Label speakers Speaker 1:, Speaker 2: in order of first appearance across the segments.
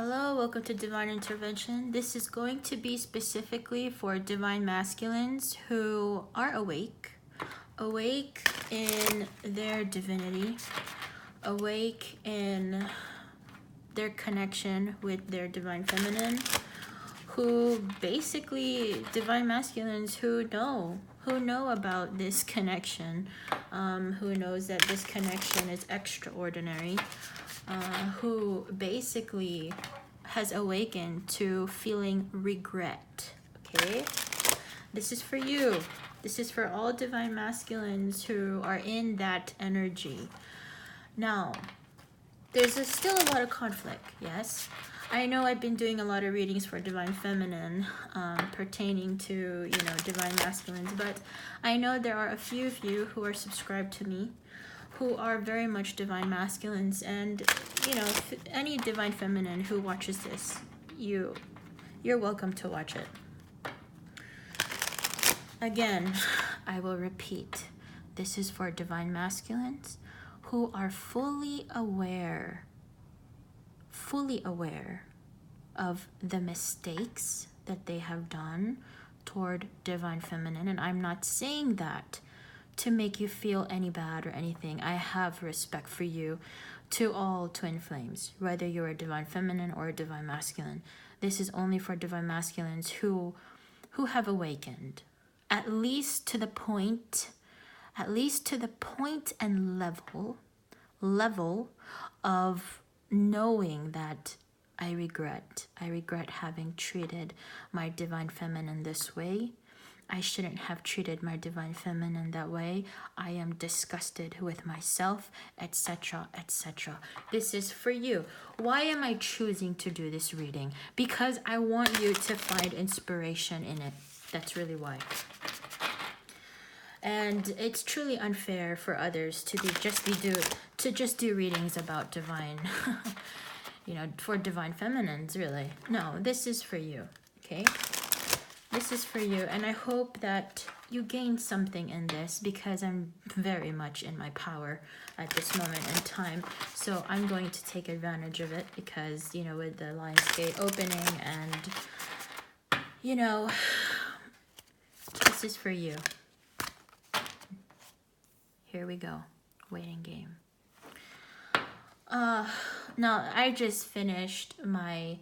Speaker 1: Hello, welcome to Divine Intervention. This is going to be specifically for divine masculines who are awake in their divinity, awake in their connection with their divine feminine, who basically divine masculines who know about this connection, who knows that this connection is extraordinary, who basically has awakened to feeling regret. Okay, this is for you. This is for all divine masculines who are in that energy. Now, there's still a lot of conflict. Yes, I know I've been doing a lot of readings for divine feminine pertaining to divine masculines, but I know there are a few of you who are subscribed to me who are very much divine masculines, and any divine feminine who watches this, you're welcome to watch it. Again, I will repeat, this is for divine masculines who are fully aware of the mistakes that they have done toward divine feminine. And I'm not saying that to make you feel any bad or anything. I have respect for you, to all twin flames, whether you're a divine feminine or a divine masculine. This is only for divine masculines who have awakened, at least to the point and level of knowing that I regret having treated my divine feminine this way. I shouldn't have treated my divine feminine that way. I am disgusted with myself, etc., etc. This is for you. Why am I choosing to do this reading? Because I want you to find inspiration in it. That's really why. And it's truly unfair for others to just do readings about divine, for divine feminines, really. No, this is for you, okay? This is for you, and I hope that you gain something in this, because I'm very much in my power at this moment in time. So I'm going to take advantage of it, because, with the Lionsgate opening and, this is for you. Here we go. Waiting game. Now, I just finished my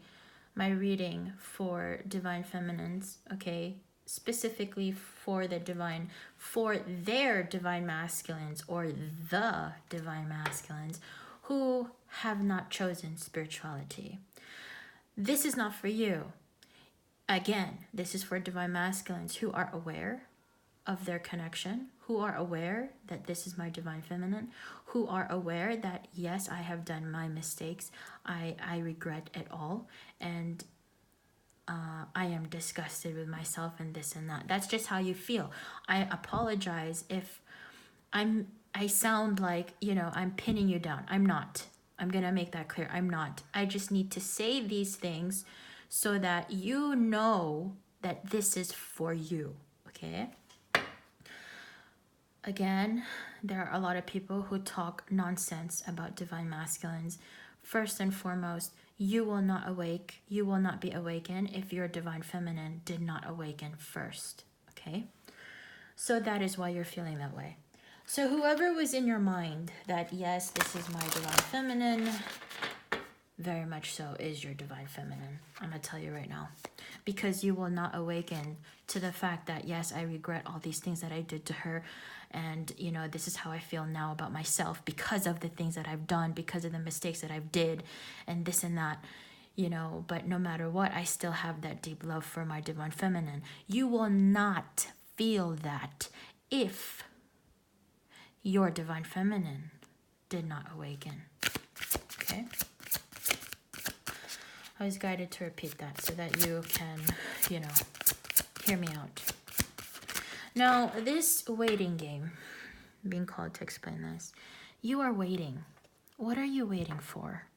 Speaker 1: reading for divine feminines, okay? Specifically for their divine masculines, or the divine masculines who have not chosen spirituality. This is not for you. Again, this is for divine masculines who are aware of their connection, who are aware that this is my divine feminine, who are aware that yes, I have done my mistakes, I regret it all, and I am disgusted with myself and this and that. That's just how you feel. I apologize if I sound like I'm pinning you down. I'm not. I'm gonna make that clear. I'm not. I just need to say these things so that you know that this is for you, okay? Again, there are a lot of people who talk nonsense about divine masculines. First and foremost, you will not be awakened if your divine feminine did not awaken first, okay? So that is why you're feeling that way. So whoever was in your mind that, yes, this is my divine feminine, very much so is your divine feminine. I'm going to tell you right now. Because you will not awaken to the fact that, yes, I regret all these things that I did to her. And, this is how I feel now about myself because of the things that I've done, because of the mistakes that I've did, and this and that, But no matter what, I still have that deep love for my divine feminine. You will not feel that if your divine feminine did not awaken. Okay? I was guided to repeat that so that you can, hear me out. Now, this waiting game, being called to explain this, you are waiting. What are you waiting for?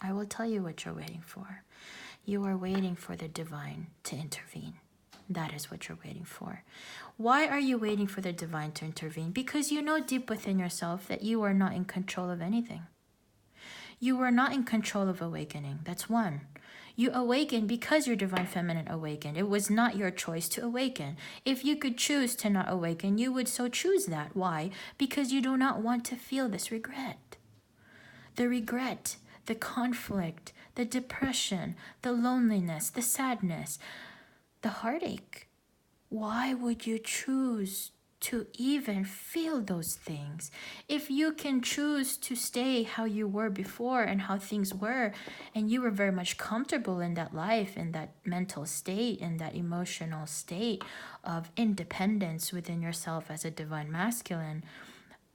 Speaker 1: I will tell you what you're waiting for. You are waiting for the divine to intervene. That is what you're waiting for. Why are you waiting for the divine to intervene? Because you know deep within yourself that you are not in control of anything. You were not in control of awakening. That's one. You awakened because your divine feminine awakened. It was not your choice to awaken. If you could choose to not awaken, you would so choose that. Why? Because you do not want to feel this regret. The regret, the conflict, the depression, the loneliness, the sadness, the heartache. Why would you choose to even feel those things? If you can choose to stay how you were before and how things were, and you were very much comfortable in that life, in that mental state, in that emotional state of independence within yourself as a divine masculine,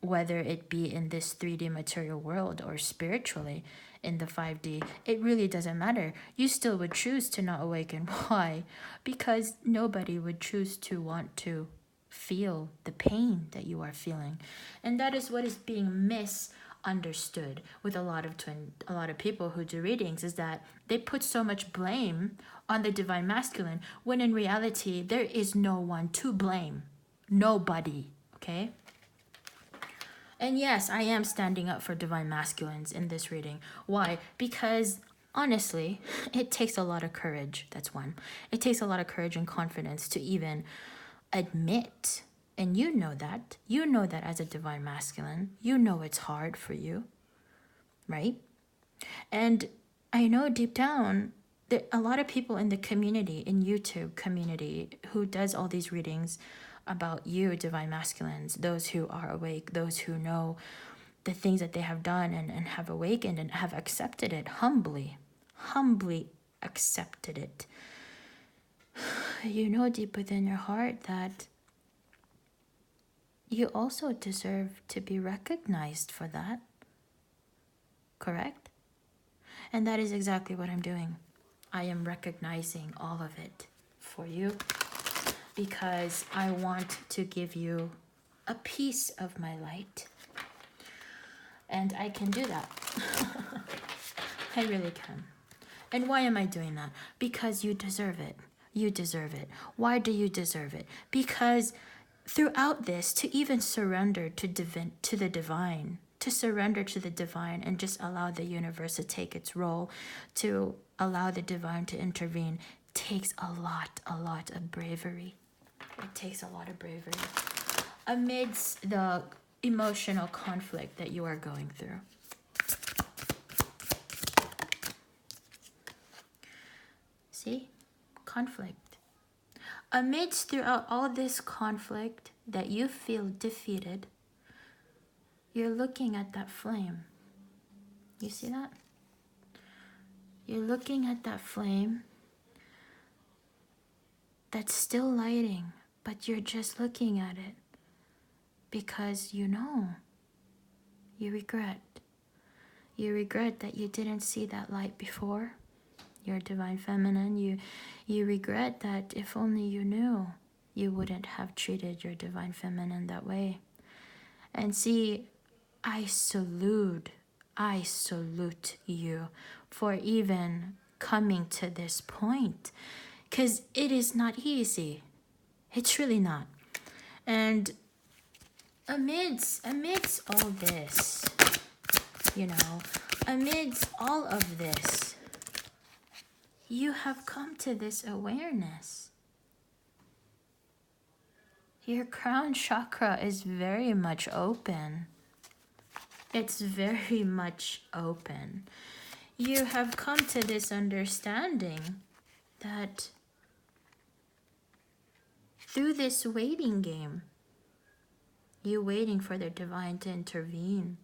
Speaker 1: whether it be in this 3D material world or spiritually in the 5D, it really doesn't matter. You still would choose to not awaken. Why? Because nobody would choose to want to feel the pain that you are feeling. And that is what is being misunderstood with a lot of people who do readings, is that they put so much blame on the divine masculine when in reality there is no one to blame. Nobody, okay? And yes, I am standing up for divine masculines in this reading. Why? Because honestly, it takes a lot of courage. That's one. It takes a lot of courage and confidence to even admit, and you know that. You know that as a divine masculine. You know it's hard for you, right? And I know deep down that a lot of people in the community, in YouTube community, who does all these readings about you, divine masculines, those who are awake, those who know the things that they have done and have awakened and have accepted it humbly accepted it. You know deep within your heart that you also deserve to be recognized for that. Correct? And that is exactly what I'm doing. I am recognizing all of it for you because I want to give you a piece of my light. And I can do that. I really can. And why am I doing that? Because you deserve it. You deserve it. Why do you deserve it? Because throughout this, to even surrender to the divine, to surrender to the divine and just allow the universe to take its role, to allow the divine to intervene, takes a lot of bravery. It takes a lot of bravery amidst the emotional conflict that you are going through. See? Conflict. Amidst throughout all this conflict that you feel defeated, you're looking at that flame. You see that? You're looking at that flame that's still lighting, but you're just looking at it because you know. You regret. You regret that you didn't see that light before. Your divine feminine. You regret that if only you knew, you wouldn't have treated your divine feminine that way. And see, I salute you for even coming to this point, because it is not easy. It's really not. And amidst all this, amidst all of this, you have come to this awareness. Your crown chakra is very much open. It's very much open. You have come to this understanding that through this waiting game, you waiting for the divine to intervene,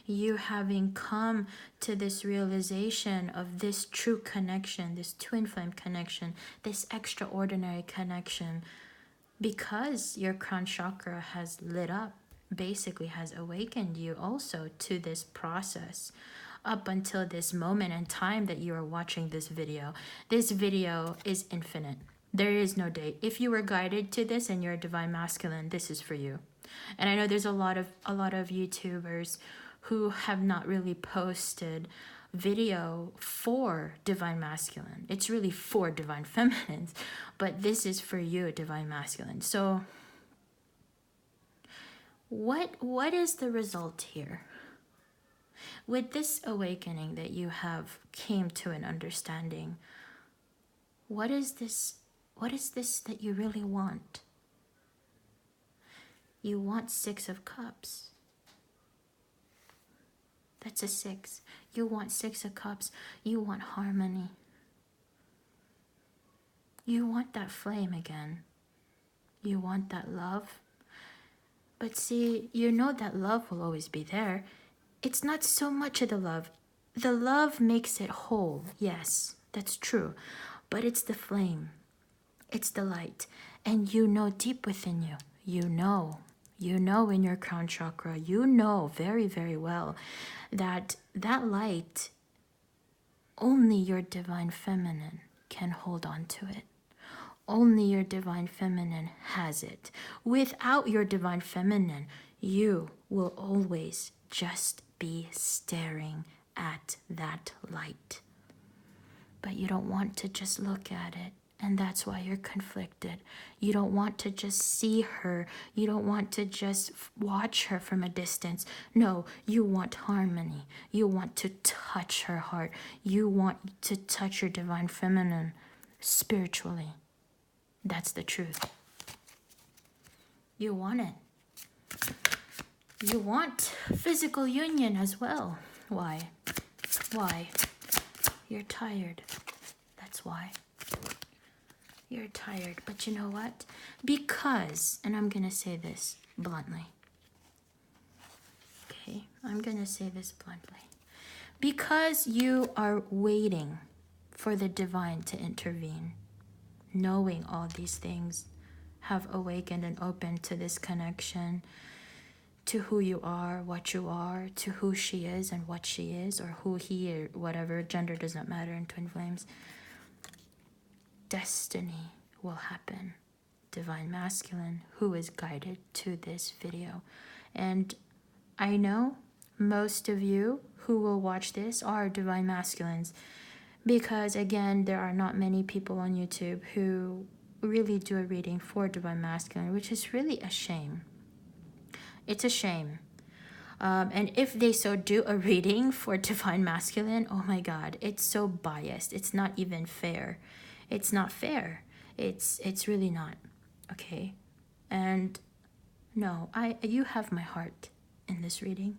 Speaker 1: you having come to this realization of this true connection, this twin flame connection, this extraordinary connection, because your crown chakra has lit up, basically has awakened you also to this process up until this moment in time that you are watching this video. This video is infinite. There is no date. If you were guided to this and you're a divine masculine, this is for you. And I know there's a lot of YouTubers who have not really posted video for divine masculine. It's really for divine feminines, but this is for you, divine masculine. So what is the result here? With this awakening that you have came to an understanding, what is this that you really want? You want 6 of Cups. That's a 6. You want 6 of Cups. You want harmony. You want that flame again. You want that love. But see, you know that love will always be there. It's not so much of the love. The love makes it whole. Yes, that's true. But it's the flame. It's the light. And you know deep within you. You know in your crown chakra, you know very, very well that light, only your divine feminine can hold on to it. Only your divine feminine has it. Without your divine feminine, you will always just be staring at that light. But you don't want to just look at it. And that's why you're conflicted. You don't want to just see her. You don't want to just watch her from a distance. No, you want harmony. You want to touch her heart. You want to touch your divine feminine spiritually. That's the truth. You want it. You want physical union as well. Why? Why? You're tired. That's why. You're tired. But you know what? Because, and I'm going to say this bluntly. Okay, I'm going to say this bluntly. Because you are waiting for the divine to intervene, knowing all these things have awakened and opened to this connection, to who you are, what you are, to who she is and what she is, or who he or whatever, gender does not matter in Twin Flames. Destiny will happen. Divine Masculine, who is guided to this video. And I know most of you who will watch this are Divine Masculines, because again, there are not many people on YouTube who really do a reading for Divine Masculine, which is really a shame. It's a shame. And if they so do a reading for Divine Masculine, oh my God, it's so biased. It's not even fair. It's not fair. It's really not. Okay? And no, you have my heart in this reading.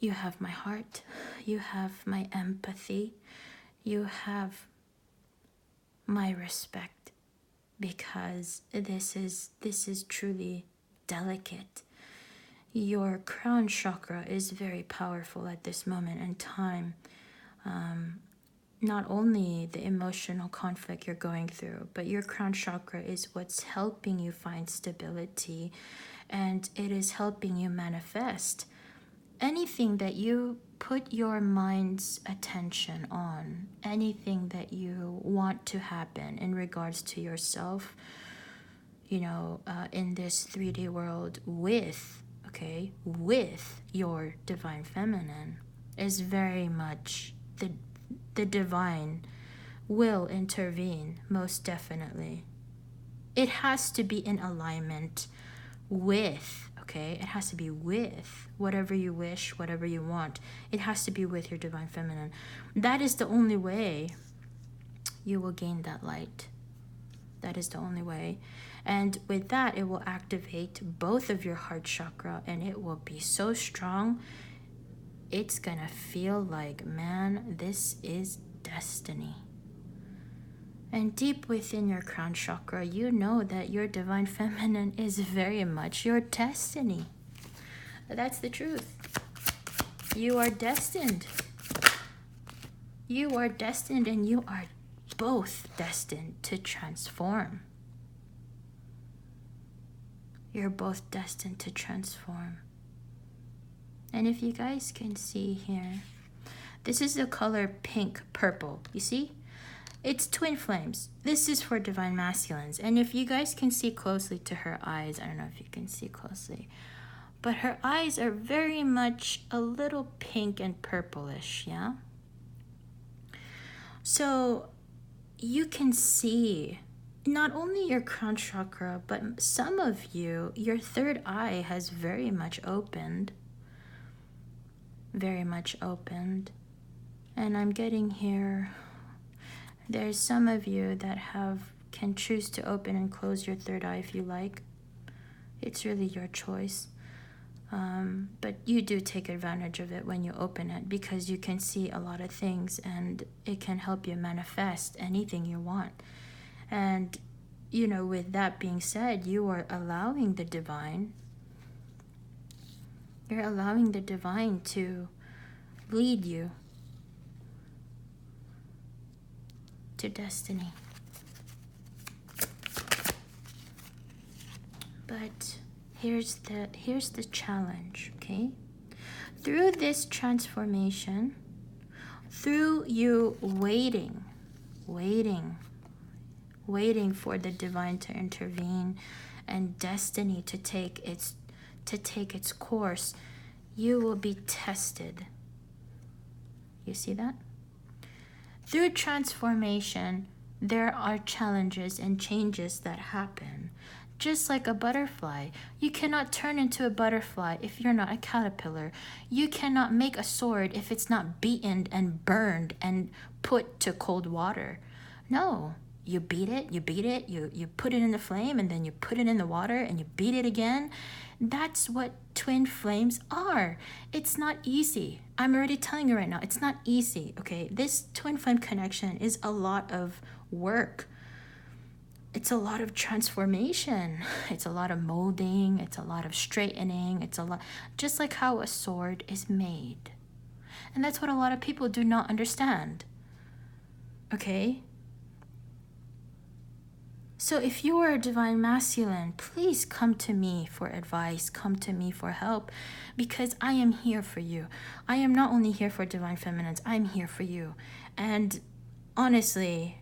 Speaker 1: You have my heart. You have my empathy. You have my respect, because this is truly delicate. Your crown chakra is very powerful at this moment in time. Not only the emotional conflict you're going through, but your crown chakra is what's helping you find stability, and it is helping you manifest anything that you put your mind's attention on, anything that you want to happen in regards to yourself, in this 3D world with your divine feminine, is very much the divine will intervene, most definitely. It has to be in alignment with, it has to be with whatever you wish, whatever you want. It has to be with your divine feminine. That is the only way you will gain that light. That is the only way. And with that, it will activate both of your heart chakra, and it will be so strong. It's gonna feel like, man, this is destiny. And deep within your crown chakra, you know that your divine feminine is very much your destiny. That's the truth. You are destined. You are destined, and you are both destined to transform. You're both destined to transform. And if you guys can see here, this is the color pink purple. You see? It's Twin Flames. This is for Divine Masculines. And if you guys can see closely to her eyes, I don't know if you can see closely, but her eyes are very much a little pink and purplish, yeah? So you can see not only your crown chakra, but some of you, your third eye has very much opened. very much opened. And I'm getting here, there's some of you that can choose to open and close your third eye if you like. It's really your choice. But you do take advantage of it when you open it, because you can see a lot of things and it can help you manifest anything you want. And, you know, with that being said, you are allowing the divine. You're allowing the divine to lead you to destiny. But here's the challenge, okay? Through this transformation, through you waiting for the divine to intervene and destiny to take its course, you will be tested. You see that? Through transformation, there are challenges and changes that happen. Just like a butterfly, you cannot turn into a butterfly if you're not a caterpillar. You cannot make a sword if it's not beaten and burned and put to cold water. No, you beat it, you put it in the flame, and then you put it in the water and you beat it again. That's what twin flames are. It's not easy. I'm already telling you right now, it's not easy, okay? This twin flame connection is a lot of work. It's a lot of transformation. It's a lot of molding. It's a lot of straightening. It's a lot, just like how a sword is made. And that's what a lot of people do not understand. Okay? So if you are a divine masculine, please come to me for advice, come to me for help, because I am here for you. I am not only here for divine feminines, I'm here for you. And honestly,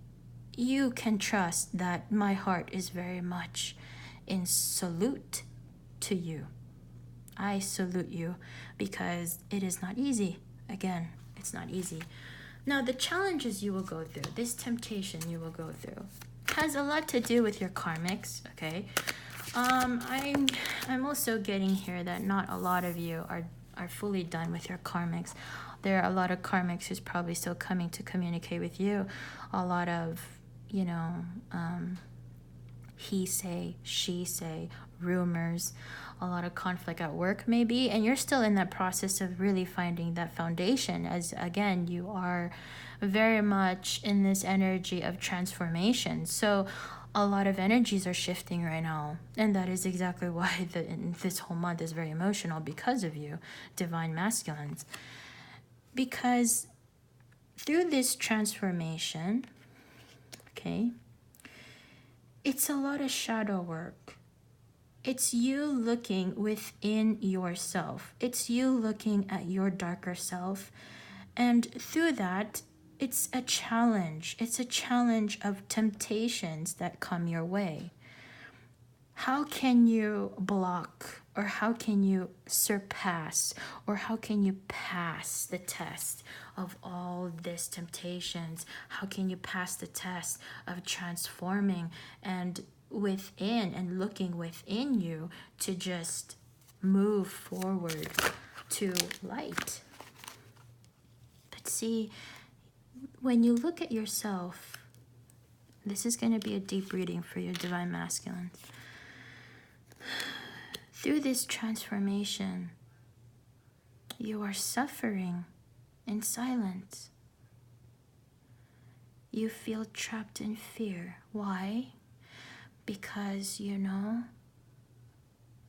Speaker 1: you can trust that my heart is very much in salute to you. I salute you because it is not easy. Again, it's not easy. Now, the challenges you will go through, this temptation you will go through, has a lot to do with your karmics, okay? I'm also getting here that not a lot of you are fully done with your karmics. There are a lot of karmics who's probably still coming to communicate with you. A lot of, you know, he say, she say, rumors, a lot of conflict at work maybe, and you're still in that process of really finding that foundation, as again, you are very much in this energy of transformation. So a lot of energies are shifting right now, and that is exactly why this whole month is very emotional, because of you, divine masculines. Because through this transformation, okay, it's a lot of shadow work. It's you looking within yourself. It's you looking at your darker self. And through that, it's a challenge. It's a challenge of temptations that come your way. How can you block, or how can you surpass, or how can you pass the test of all these temptations? How can you pass the test of transforming and within and looking within you to just move forward to light? But see, when you look at yourself, this is going to be a deep reading for your divine masculine. Through this transformation, you are suffering in silence. You feel trapped in fear. Why? Because you know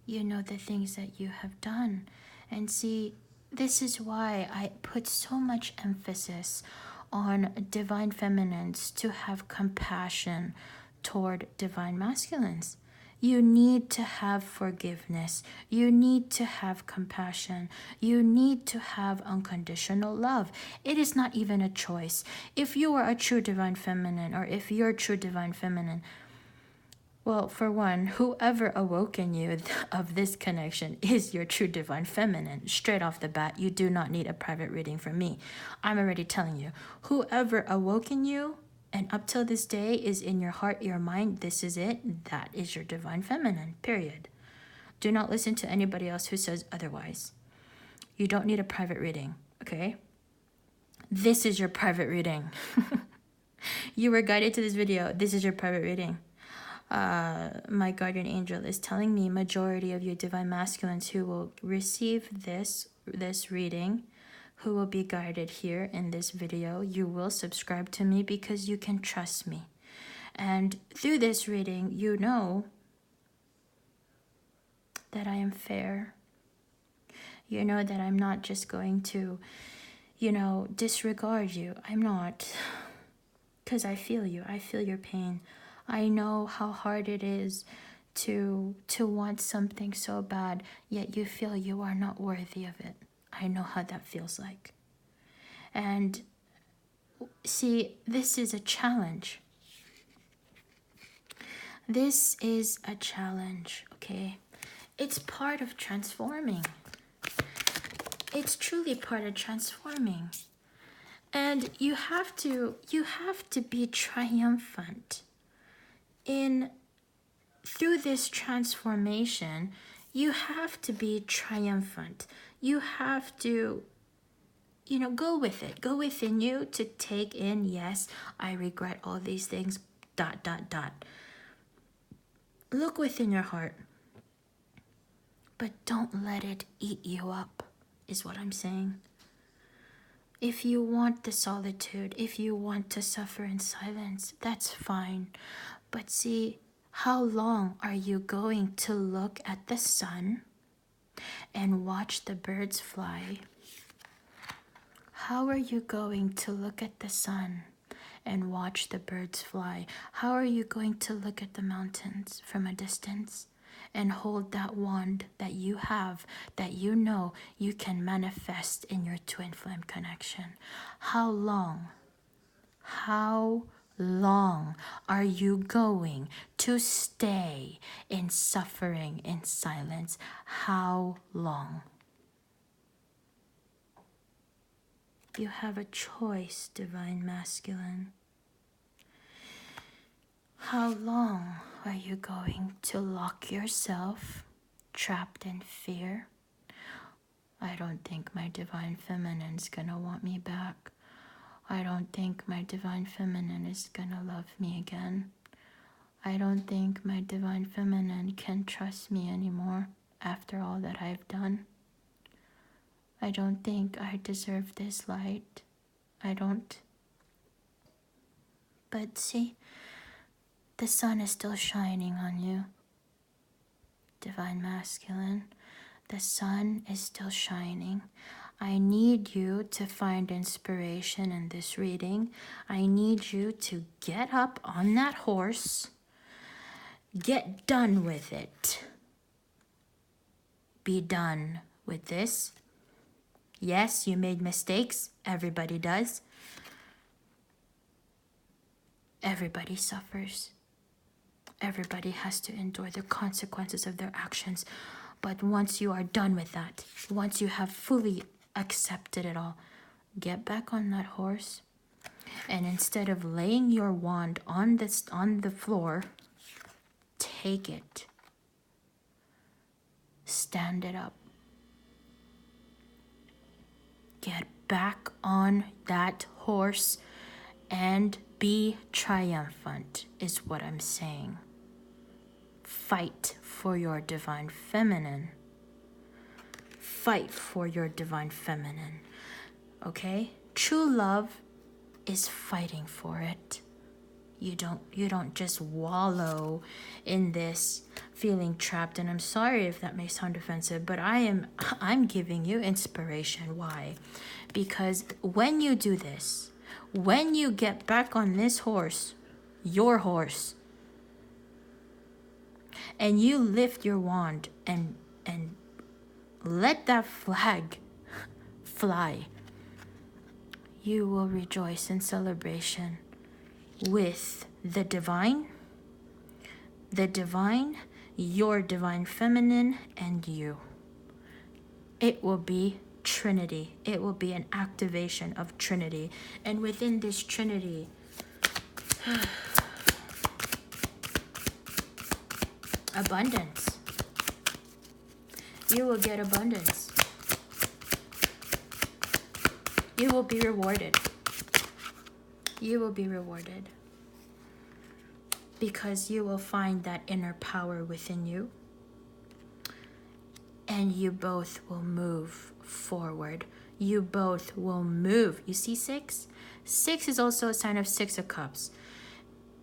Speaker 1: the things that you have done. And see, this is why I put so much emphasis on divine feminines to have compassion toward divine masculines. You need to have forgiveness. You need to have compassion. You need to have unconditional love. It is not even a choice. If you are a true divine feminine, or if you're a true divine feminine, well, for one, whoever awoken you of this connection is your true divine feminine. Straight off the bat, you do not need a private reading from me. I'm already telling you, whoever awoken you and up till this day is in your heart, your mind, this is it. That is your divine feminine, period. Do not listen to anybody else who says otherwise. You don't need a private reading, okay? This is your private reading. You were guided to this video. This is your private reading. My guardian angel is telling me majority of your divine masculines who will receive this reading, who will be guided here in this video, you will subscribe to me because you can trust me. And through this reading, you know that I am fair. You know that I'm not just going to, disregard you. I'm not. Because I feel you. I feel your pain. I know how hard it is to want something so bad, yet you feel you are not worthy of it. I know how that feels like. And see, this is a challenge. This is a challenge, okay? It's part of transforming. It's truly part of transforming. And you have to be triumphant. Through this transformation, you have to be triumphant. You have to, go with it. Go within you to take in, yes, I regret all these things, ... Look within your heart. But don't let it eat you up, is what I'm saying. If you want the solitude, if you want to suffer in silence, that's fine. But see, how long are you going to look at the sun and watch the birds fly? How are you going to look at the sun and watch the birds fly? How are you going to look at the mountains from a distance and hold that wand that you have, that you know you can manifest in your twin flame connection? How long are you going to stay in suffering in silence? How long? You have a choice, divine masculine. How long are you going to lock yourself trapped in fear? I don't think my divine feminine's gonna want me back. I don't think my divine feminine is gonna love me again. I don't think my divine feminine can trust me anymore after all that I've done. I don't think I deserve this light. I don't. But see, the sun is still shining on you. Divine masculine, the sun is still shining. I need you to find inspiration in this reading. I need you to get up on that horse. Get done with it. Be done with this. Yes, you made mistakes. Everybody does. Everybody suffers. Everybody has to endure the consequences of their actions. But once you are done with that, once you have fully accepted it all, get back on that horse. And instead of laying your wand on the floor, take it. Stand it up. Get back on that horse and be triumphant, is what I'm saying. Fight for your divine feminine. Fight for your divine feminine. Okay? True love is fighting for it. You don't just wallow in this feeling trapped. And I'm sorry if that may sound offensive, but I'm giving you inspiration. Why? Because when you do this, when you get back on this horse, your horse, and you lift your wand and let that flag fly, you will rejoice in celebration with the divine, your divine feminine, and you. It will be Trinity. It will be an activation of Trinity. And within this Trinity, abundance. You will get abundance. You will be rewarded. You will be rewarded. Because you will find that inner power within you. And you both will move forward. You both will move. You see 6? 6 is also a sign of 6 of Cups.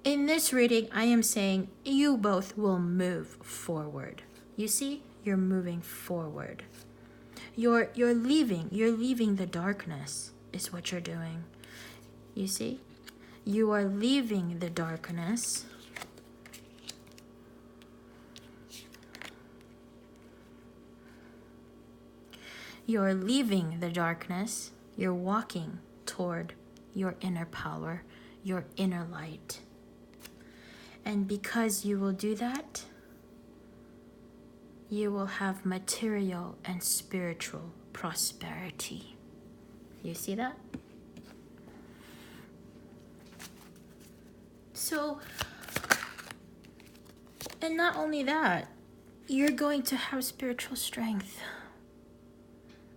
Speaker 1: In this reading, I am saying you both will move forward. You see? You're moving forward. You're leaving the darkness is what you're doing. You see? You are leaving the darkness. You're leaving the darkness. You're walking toward your inner power, your inner light. And because you will do that, you will have material and spiritual prosperity. You see that? So, and not only that, you're going to have spiritual strength.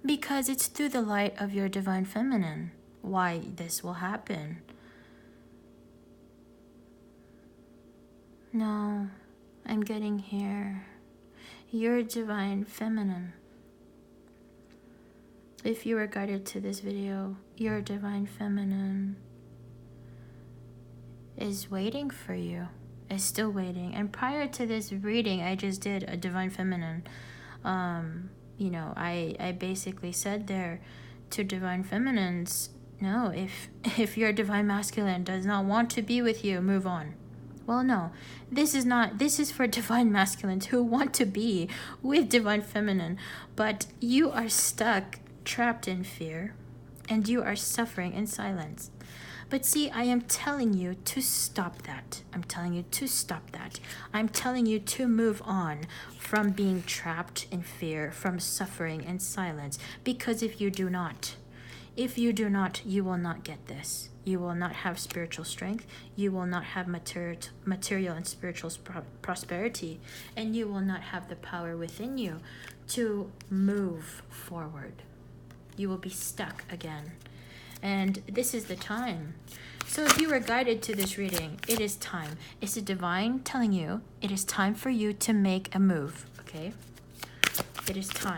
Speaker 1: Because it's through the light of your divine feminine why this will happen. No, I'm getting here. Your divine feminine. If you were guided to this video, your divine feminine is waiting for you, is still waiting. And prior to this reading, I just did a divine feminine. You know, I basically said there to divine feminines, no, if your divine masculine does not want to be with you, move on. Well, no, this is for divine masculines who want to be with divine feminine, but you are stuck, trapped in fear, and you are suffering in silence. But see, I am telling you to stop that. I'm telling you to stop that. I'm telling you to move on from being trapped in fear, from suffering in silence. Because if you do not, you will not get this. You will not have spiritual strength. You will not have material and spiritual prosperity. And you will not have the power within you to move forward. You will be stuck again. And this is the time. So if you were guided to this reading, it is time. It's the divine telling you it is time for you to make a move, okay? It is time.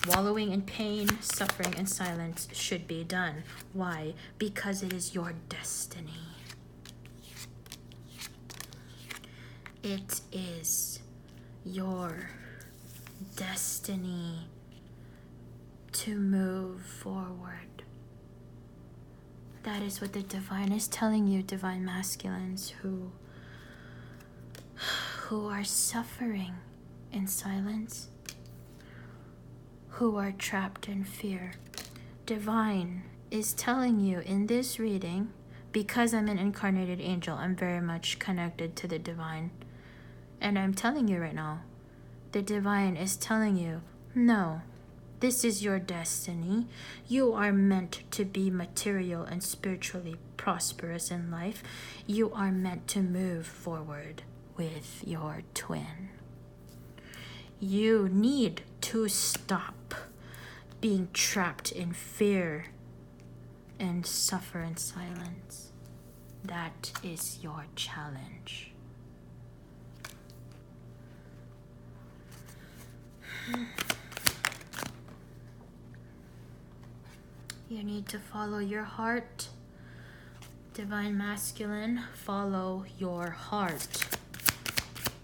Speaker 1: Wallowing in pain, suffering, and silence should be done. Why? Because it is your destiny. It is your destiny to move forward. That is what the divine is telling you, divine masculines who are suffering in silence, who are trapped in fear. Divine is telling you in this reading, because I'm an incarnated angel, I'm very much connected to the divine. And I'm telling you right now, the divine is telling you, no. This is your destiny. You are meant to be material and spiritually prosperous in life. You are meant to move forward with your twin. You need to stop being trapped in fear and suffer in silence. That is your challenge. You need to follow your heart. Divine masculine, follow your heart.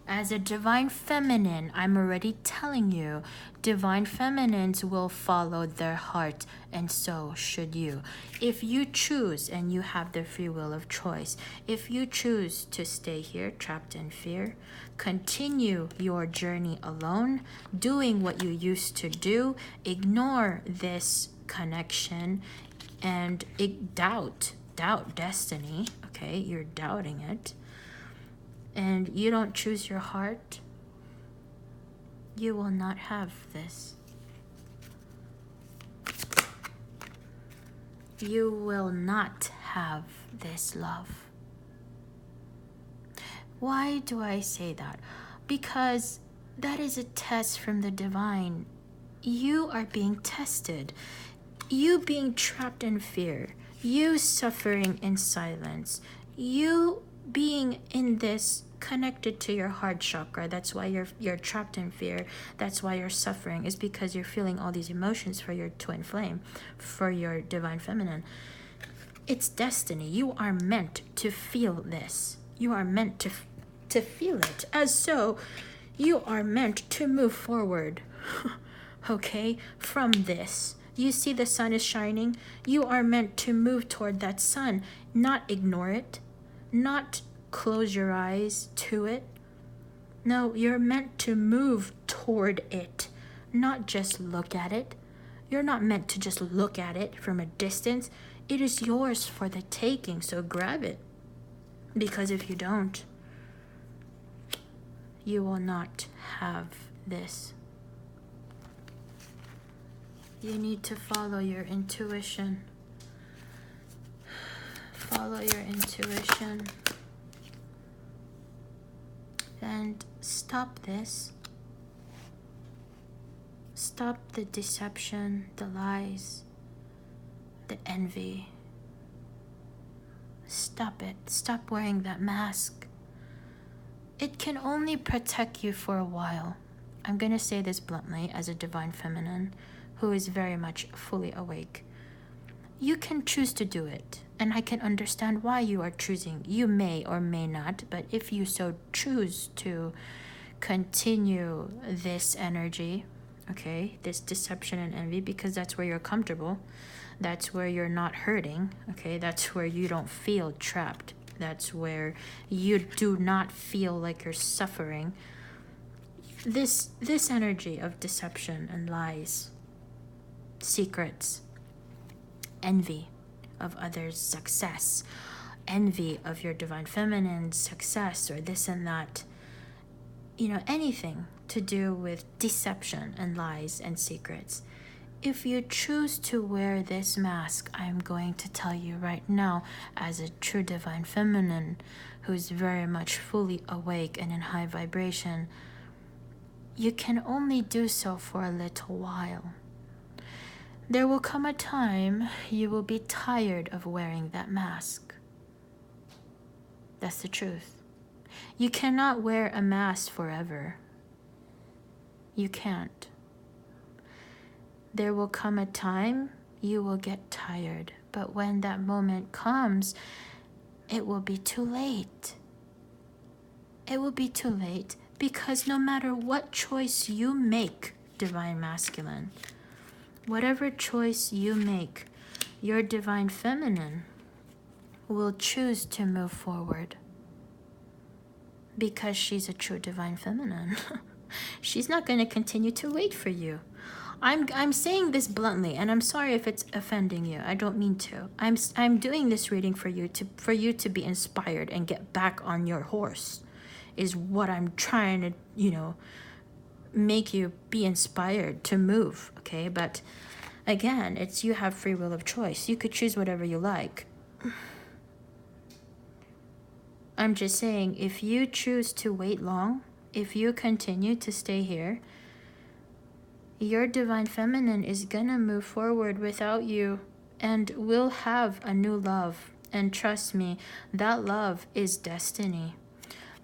Speaker 1: As a divine feminine, I'm already telling you, divine feminines will follow their heart, and so should you. If you choose, and you have the free will of choice, if you choose to stay here trapped in fear, continue your journey alone, doing what you used to do, ignore this connection, and doubt destiny, okay? You're doubting it. And you don't choose your heart, you will not have this. You will not have this love. Why do I say that? Because that is a test from the divine. You are being tested. You being trapped in fear, you suffering in silence, you being in this connected to your heart chakra. That's why you're trapped in fear. That's why you're suffering, is because you're feeling all these emotions for your twin flame, for your divine feminine. It's destiny. You are meant to feel this. You are meant to feel it. As so, you are meant to move forward. Okay? From this. You see the sun is shining. You are meant to move toward that sun, not ignore it, not close your eyes to it. No, you're meant to move toward it, not just look at it. You're not meant to just look at it from a distance. It is yours for the taking, so grab it. Because if you don't, you will not have this. You need to follow your intuition. Follow your intuition. And stop this. Stop the deception, the lies, the envy. Stop it. Stop wearing that mask. It can only protect you for a while. I'm going to say this bluntly as a divine feminine who is very much fully awake. You can choose to do it, and I can understand why you are choosing. You may or may not, but if you so choose to continue this energy, okay, this deception and envy, because that's where you're comfortable, that's where you're not hurting, okay, that's where you don't feel trapped, that's where you do not feel like you're suffering. This energy of deception and lies, secrets, envy of others' success, envy of your divine feminine success, or this and that, anything to do with deception and lies and secrets. If you choose to wear this mask, I'm going to tell you right now, as a true divine feminine who's very much fully awake and in high vibration, you can only do so for a little while. There will come a time you will be tired of wearing that mask. That's the truth. You cannot wear a mask forever. You can't. There will come a time you will get tired, but when that moment comes, it will be too late. It will be too late, because no matter what choice you make, divine masculine, whatever choice you make, your divine feminine will choose to move forward, because she's a true divine feminine. She's not going to continue to wait for you. I'm saying this bluntly, and I'm sorry if it's offending you. I don't mean to. I'm doing this reading for you to be inspired and get back on your horse, is what I'm trying to, make you be inspired to move, okay? But again, it's you have free will of choice. You could choose whatever you like. I'm just saying, if you choose to wait long, if you continue to stay here, your divine feminine is gonna move forward without you and will have a new love. And trust me, that love is destiny.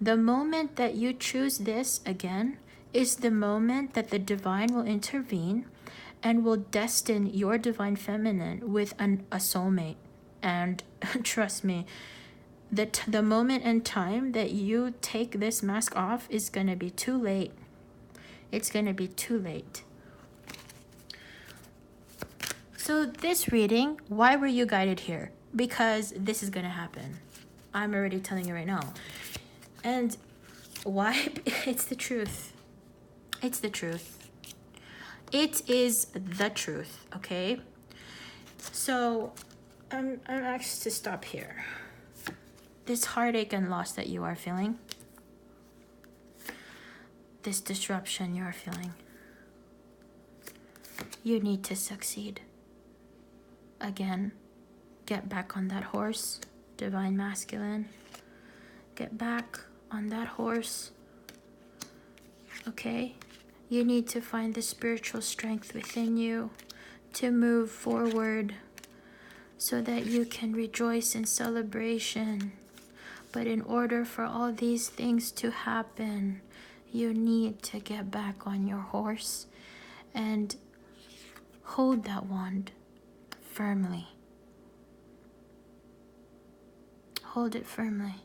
Speaker 1: The moment that you choose this again is the moment that the divine will intervene and will destine your divine feminine with a soulmate. And trust me, the moment and time that you take this mask off is going to be too late. It's going to be too late. So this reading, why were you guided here? Because this is going to happen. I'm already telling you right now. And why? It's the truth. It's the truth. It is the truth, okay? So I'm asked to stop here. This heartache and loss that you are feeling, this disruption you are feeling, you need to succeed. Again, get back on that horse, divine masculine. Get back on that horse, okay? You need to find the spiritual strength within you to move forward so that you can rejoice in celebration. But in order for all these things to happen, you need to get back on your horse and hold that wand firmly. Hold it firmly.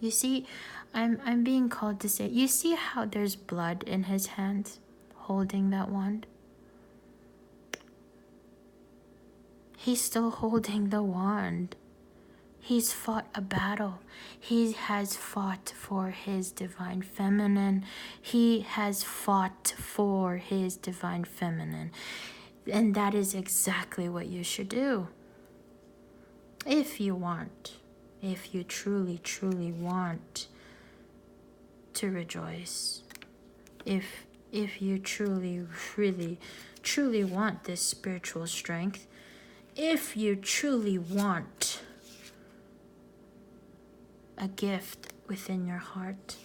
Speaker 1: You see, I'm being called to say, you see how there's blood in his hands holding that wand? He's still holding the wand. He's fought a battle. He has fought for his divine feminine. He has fought for his divine feminine. And that is exactly what you should do. If you want, if you truly, truly want to rejoice, if you truly, really, truly want this spiritual strength, if you truly want a gift within your heart,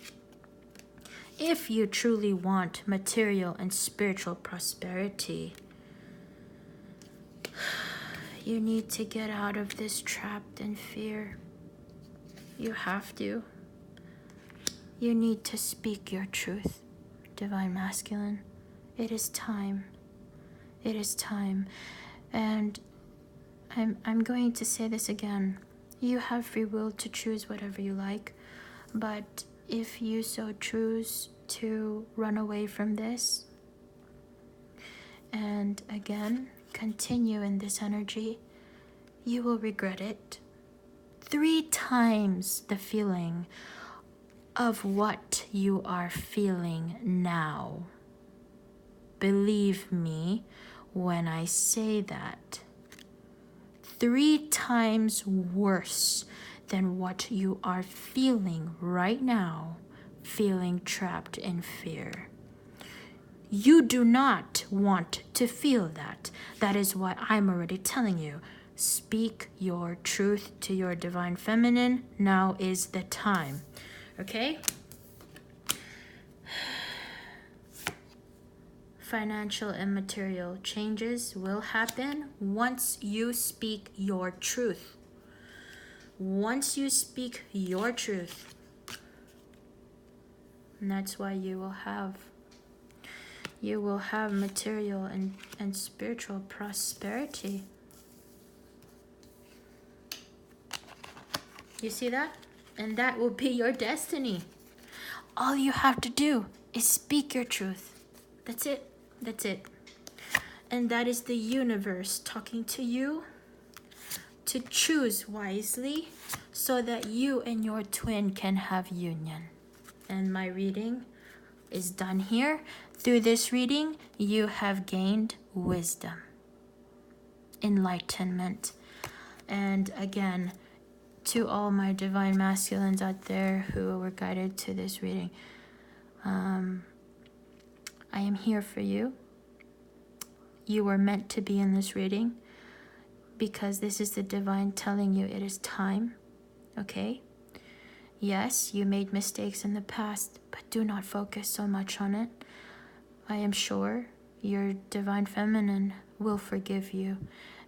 Speaker 1: if you truly want material and spiritual prosperity, you need to get out of this trapped in fear. You have to. You need to speak your truth, Divine Masculine. It is time. It is time. And I'm going to say this again. You have free will to choose whatever you like, but if you so choose to run away from this and again continue in this energy, you will regret it 3 times the feeling of what you are feeling now. Believe me when I say that. 3 times worse than what you are feeling right now, feeling trapped in fear. You do not want to feel that. That is why I'm already telling you. Speak your truth to your divine feminine. Now is the time. Okay? Financial and material changes will happen once you speak your truth. Once you speak your truth. And that's why you will have material and spiritual prosperity. You see that? And that will be your destiny. All you have to do is speak your truth. That's it. That's it. And that is the universe talking to you to choose wisely so that you and your twin can have union. And my reading is done here. Through this reading, you have gained wisdom, enlightenment. And again, to all my divine masculines out there who were guided to this reading, I am here for you. You were meant to be in this reading because this is the divine telling you it is time. Okay? Yes, you made mistakes in the past, but do not focus so much on it. I am sure your divine feminine will forgive you.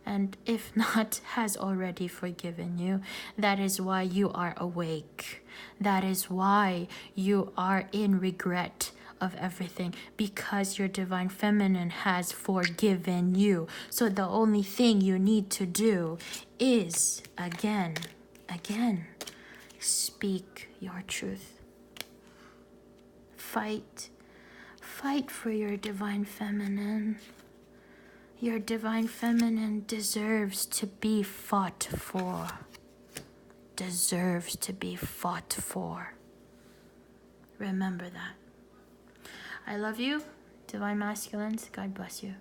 Speaker 1: And if not, has already forgiven you. That is why you are awake. That is why you are in regret of everything, because your divine feminine has forgiven you. So the only thing you need to do is, again, speak your truth. Fight for your divine feminine. Your divine feminine deserves to be fought for. Deserves to be fought for. Remember that. I love you, divine masculines. God bless you.